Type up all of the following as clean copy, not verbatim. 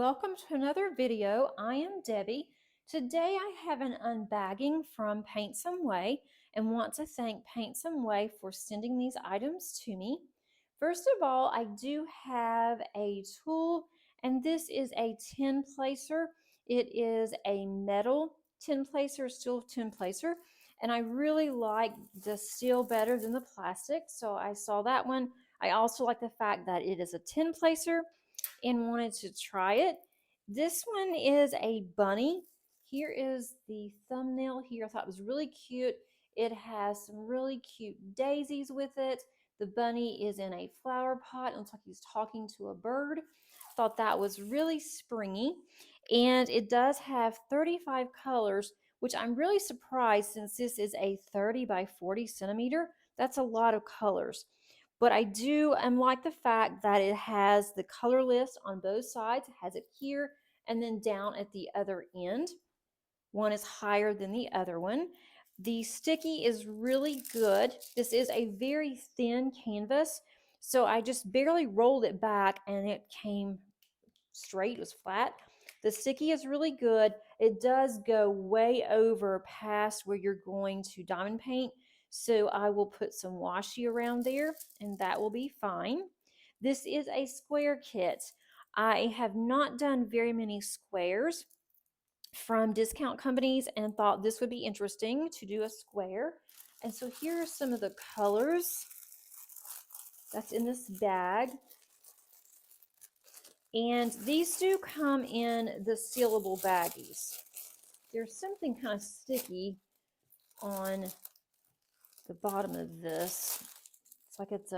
welcome to another video. I am Debbie. Today I have an unbagging from Paintsomeway and want to thank Paintsomeway for sending these items to me. First of all, I do have a tool, and this is a tin placer. It is a metal tin placer, steel tin placer, and I really like the steel better than the plastic, so I saw that one. I also like the fact that it is a tin placer and wanted to try it. This one is a bunny. Here is the thumbnail here. I thought it was really cute. It has some really cute daisies with it. The bunny is in a flower pot. It looks like he's talking to a bird. Thought that was really springy. And it does have 35 colors, which I'm really surprised since this is a 30 by 40 centimeter. That's a lot of colors. But I do like the fact that it has the color list on both sides. It has it here and then down at the other end. One is higher than the other one. The sticky is really good. This is a very thin canvas, so I just barely rolled it back and it came straight. It was flat. The sticky is really good. It does go way over past where you're going to diamond paint, so I will put some washi around there and that will be fine. This is a square kit. I have not done very many squares from discount companies and thought this would be interesting to do a square. And so here are some of the colors that's in this bag. And these do come in the sealable baggies. There's something kind of sticky on the bottom of this. It's like it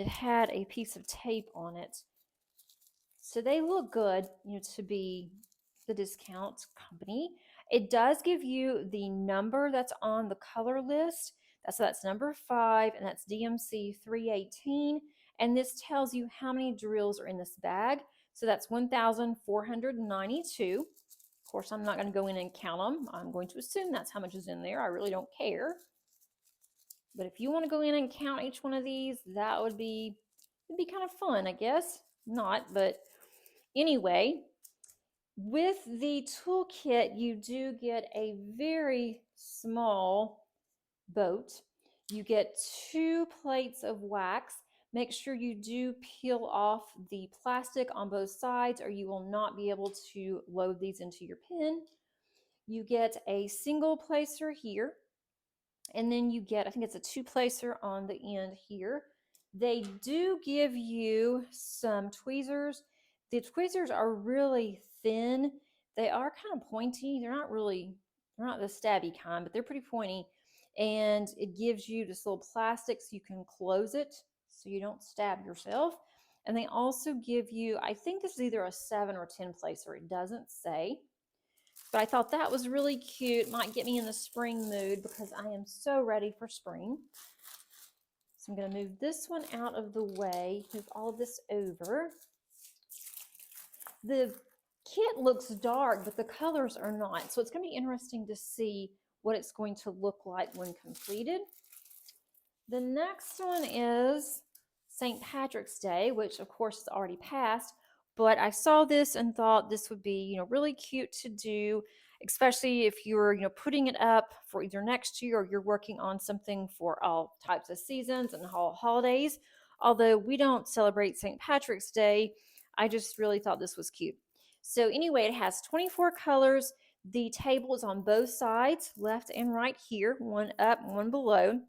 had a piece of tape on it. So they look good, to be the discount company. It does give you the number that's on the color list. That's number 5, and that's DMC 318. And this tells you how many drills are in this bag. So that's 1,492. Of course, I'm not going to go in and count them. I'm going to assume that's how much is in there. I really don't care. But if you want to go in and count each one of these, that would be, it'd be kind of fun, I guess. Not, but anyway, with the toolkit, you do get a very small boat. You get 2 plates of wax. Make sure you do peel off the plastic on both sides or you will not be able to load these into your pen. You get a single placer here, and then you get, I think it's a 2 placer on the end here. They do give you some tweezers. The tweezers are really thin. They are kind of pointy. They're not the stabby kind, but they're pretty pointy. And it gives you this little plastic so you can close it so you don't stab yourself. And they also give you, I think this is either a 7 or 10 placer. It doesn't say. But I thought that was really cute. Might get me in the spring mood because I am so ready for spring. So I'm going to move this one out of the way, move all of this over. The kit looks dark, but the colors are not. So it's going to be interesting to see what it's going to look like when completed. The next one is St. Patrick's Day, which of course is already passed, but I saw this and thought this would be, really cute to do, especially if you're, putting it up for either next year or you're working on something for all types of seasons and holidays. Although we don't celebrate St. Patrick's Day, I just really thought this was cute. So anyway, it has 24 colors. The table is on both sides, left and right here, one up, one below.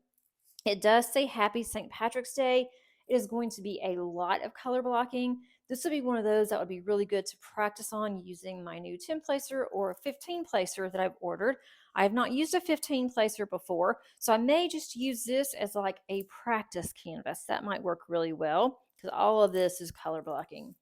It does say Happy St. Patrick's Day. It is going to be a lot of color blocking. This would be one of those that would be really good to practice on using my new 10 placer or a 15 placer that I've ordered. I have not used a 15 placer before, so I may just use this as like a practice canvas. That might work really well because all of this is color blocking.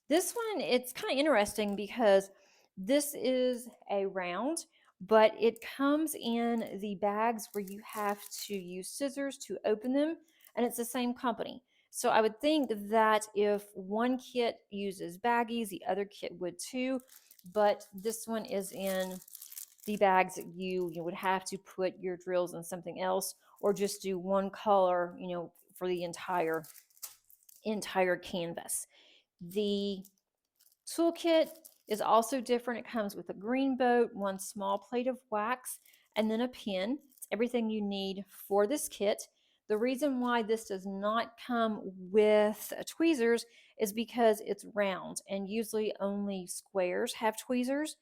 This one, it's kind of interesting because this is a round, but it comes in the bags where you have to use scissors to open them, and it's the same company. So I would think that if one kit uses baggies, the other kit would too, but this one is in the bags that you would have to put your drills in something else or just do one color, for the entire canvas. The Toolkit is also different. It comes with a green boat, one small plate of wax, and then a pen. It's everything you need for this kit. The reason why this does not come with tweezers is because it's round, and usually only squares have tweezers.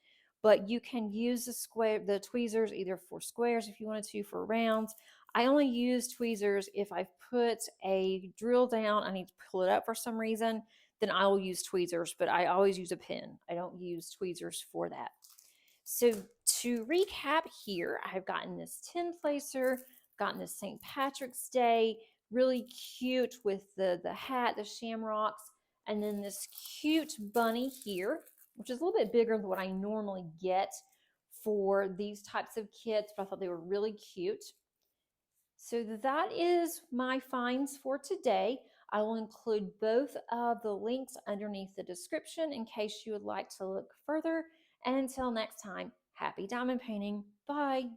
But you can use the tweezers either for squares if you wanted to, for rounds. I only use tweezers if I've put a drill down, I need to pull it up for some reason, then I will use tweezers, but I always use a pen. I don't use tweezers for that. So to recap here, I've gotten this tin placer, gotten this St. Patrick's Day, really cute with the hat, the shamrocks, and then this cute bunny here, which is a little bit bigger than what I normally get for these types of kits, but I thought they were really cute. So that is my finds for today. I will include both of the links underneath the description in case you would like to look further. And until next time, happy diamond painting. Bye.